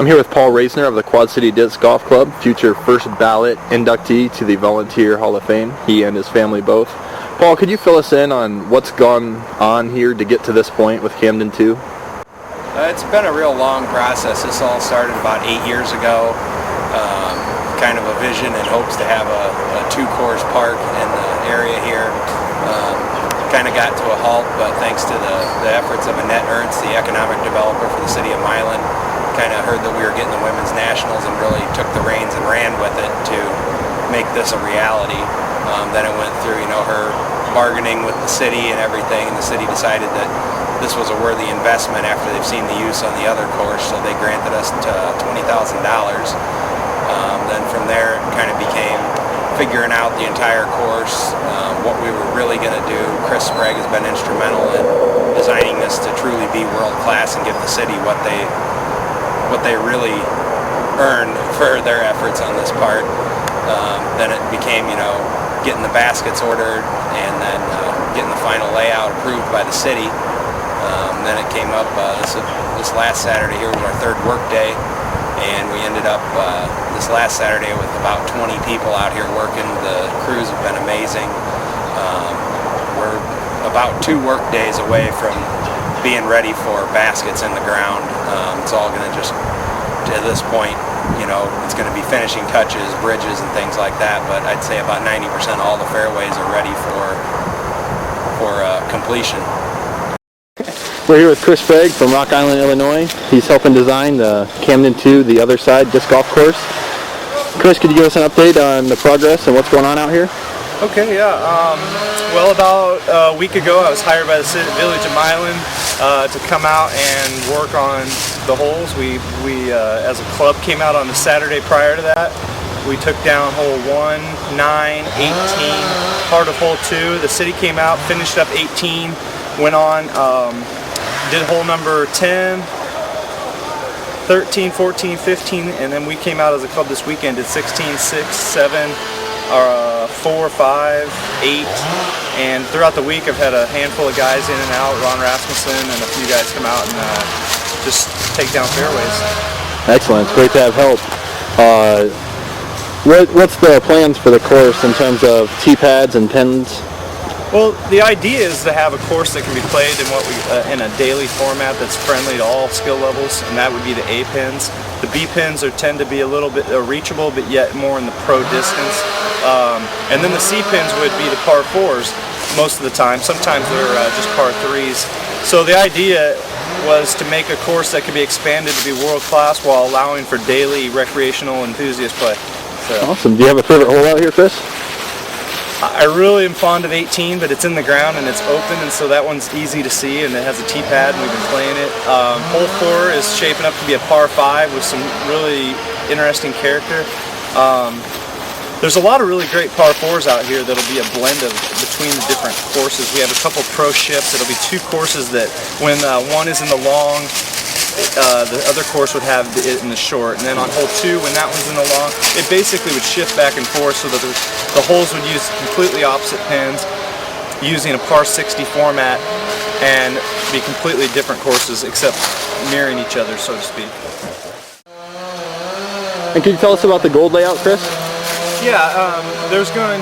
I'm here with Paul Roesner of the Quad City Disc Golf Club, future first ballot inductee to the Volunteer Hall of Fame, he and his family both. Paul, could you fill us in on what's gone on here to get to this point with Camden 2? It's been a real long process. This all started about 8 years ago. Kind of a vision and hopes to have a two-course park in the area here. Kind of got to a halt, but thanks to the efforts of Annette Ernst, the economic developer for the city of Milan, kind of heard that we were getting the women's nationals and really took the reins and ran with it to make this a reality. Then it went through, her bargaining with the city and everything, and the city decided that this was a worthy investment after they've seen the use on the other course, so they granted us $20,000. Then from there it kind of became figuring out the entire course, what we were really going to do. Chris Sprague has been instrumental in designing this to truly be world class and give the city what they really earned for their efforts on this part. Then it became, getting the baskets ordered and then getting the final layout approved by the city. Then it came up this last Saturday here was our third work day, and we ended up this last Saturday with about 20 people out here working. The crews have been amazing. We're about 2 work days away from being ready for baskets in the ground. It's all going to just, to this point, it's going to be finishing touches, bridges, and things like that, but I'd say about 90% of all the fairways are ready for completion. We're here with Chris Sprague from Rock Island, Illinois. He's helping design the Camden 2, the other side disc golf course. Chris, could you give us an update on the progress and what's going on out here? Okay, yeah. Well, about a week ago, I was hired by the village of Milan to come out and work on the holes. We as a club, came out on the Saturday prior to that. We took down hole 1, 9, 18, part of hole 2. The city came out, finished up 18, went on, did hole number 10, 13, 14, 15, and then we came out as a club this weekend at 16, 6, 7, 4, 5, 8, and throughout the week I've had a handful of guys in and out, Ron Rasmussen and a few guys come out and just take down fairways. Excellent, it's great to have help. What's the plans for the course in terms of tee pads and pins? Well, the idea is to have a course that can be played in in a daily format that's friendly to all skill levels, and that would be the A pins. The B pins tend to be a little bit reachable, but yet more in the pro distance. And then the C pins would be the par 4s most of the time. Sometimes they're just par 3s. So the idea was to make a course that could be expanded to be world class while allowing for daily recreational enthusiast play. So. Awesome. Do you have a favorite hole out here, Chris? I really am fond of 18, but it's in the ground and it's open, and so that one's easy to see, and it has a tee pad, and we've been playing it. Hole 4 is shaping up to be a par 5 with some really interesting character. There's a lot of really great par 4s out here that'll be a blend of between the different courses. We have a couple pro ships. It'll be 2 courses that when one is in the long, the other course would have it in the short, and then on hole 2, when that one's in the long, it basically would shift back and forth so that the holes would use completely opposite pins using a par 60 format and be completely different courses except mirroring each other, so to speak. And can you tell us about the gold layout, Chris? Yeah, there's going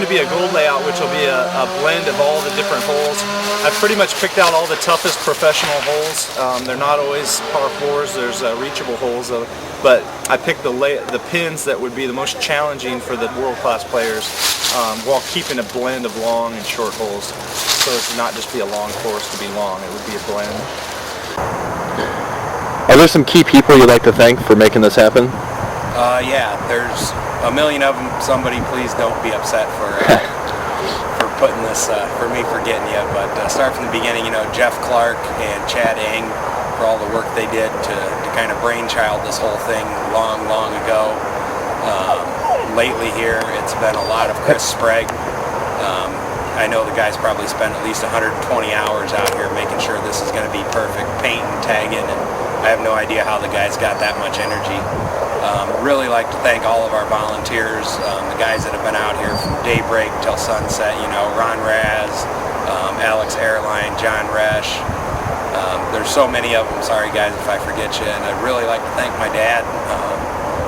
to be a gold layout, which will be a blend of all the different holes. I've pretty much picked out all the toughest professional holes. They're not always par 4s. There's reachable holes, but I picked the pins that would be the most challenging for the world-class players, while keeping a blend of long and short holes. So it's not just be a long course to be long. It would be a blend. Are there some key people you'd like to thank for making this happen? Yeah, there's a million of them. Somebody please don't be upset for putting this, for me forgetting you, but start from the beginning, Jeff Clark and Chad Eng for all the work they did to kind of brainchild this whole thing long ago. Lately here, it's been a lot of Chris Sprague. I know the guys probably spent at least 120 hours out here making sure this is going to be perfect, painting, tagging, and I have no idea how the guys got that much energy. Really like to thank all of our volunteers, the guys that have been out here from daybreak till sunset, Ron Raz, Alex Airline, John Resch, There's so many of them. Sorry guys if I forget you. And I'd really like to thank my dad.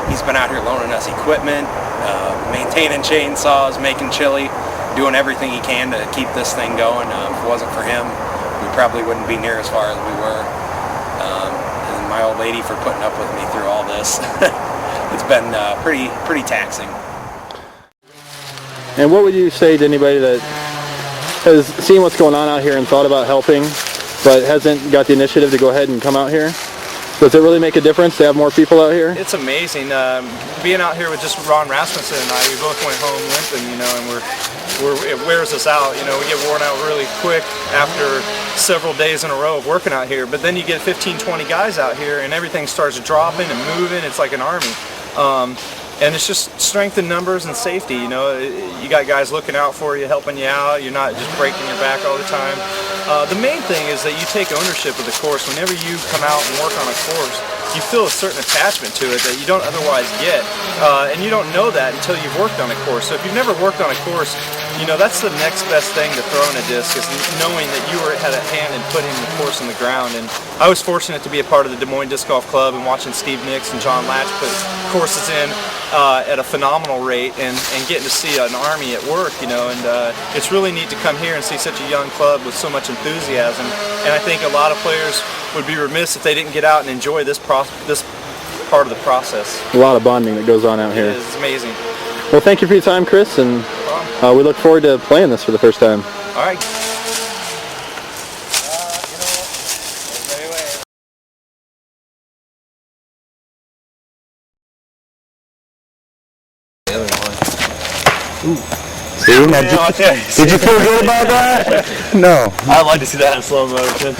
He's been out here loaning us equipment, maintaining chainsaws, making chili, doing everything he can to keep this thing going. If it wasn't for him, we probably wouldn't be near as far as we were. And my old lady for putting up with me through all this. It's been pretty taxing. And what would you say to anybody that has seen what's going on out here and thought about helping, but hasn't got the initiative to go ahead and come out here? Does it really make a difference to have more people out here? It's amazing. Being out here with just Ron Rasmussen and I, we both went home limping, you know, and it wears us out. You know, we get worn out really quick after several days in a row of working out here. But then you get 15, 20 guys out here and everything starts dropping and moving. It's like an army. And it's just strength in numbers and safety. You know, you got guys looking out for you, helping you out. You're not just breaking your back all the time. The main thing is that you take ownership of the course. Whenever you come out and work on a course, you feel a certain attachment to it that you don't otherwise get. And you don't know that until you've worked on a course. So if you've never worked on a course, you know, that's the next best thing to throwing a disc, is knowing that you had a hand in putting the course in the ground. And I was fortunate to be a part of the Des Moines Disc Golf Club and watching Steve Nicks and John Latch put courses in at a phenomenal rate, and getting to see an army at work, you know. And it's really neat to come here and see such a young club with so much enthusiasm. And I think a lot of players would be remiss if they didn't get out and enjoy this part of the process. A lot of bonding that goes on out here. It's amazing. Well, thank you for your time, Chris, and we look forward to playing this for the first time. All right. See, now, did you feel good about that? No. I'd like to see that in slow motion.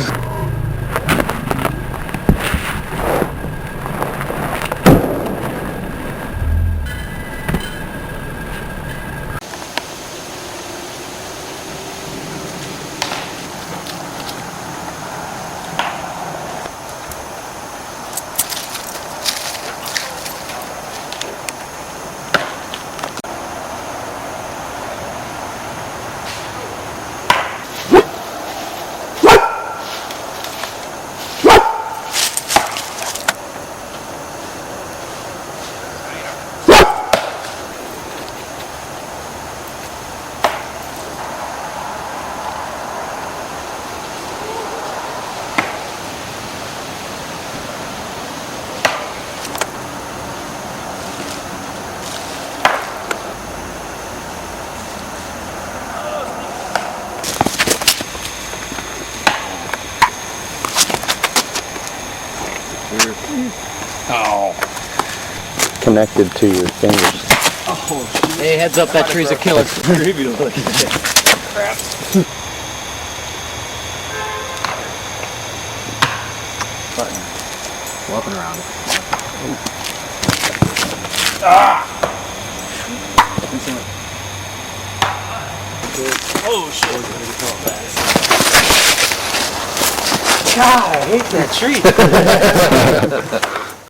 Connected to your fingers. Hey, heads up, that tree's a killer. Crap. Walking around. Oh shit. God, I hate that tree.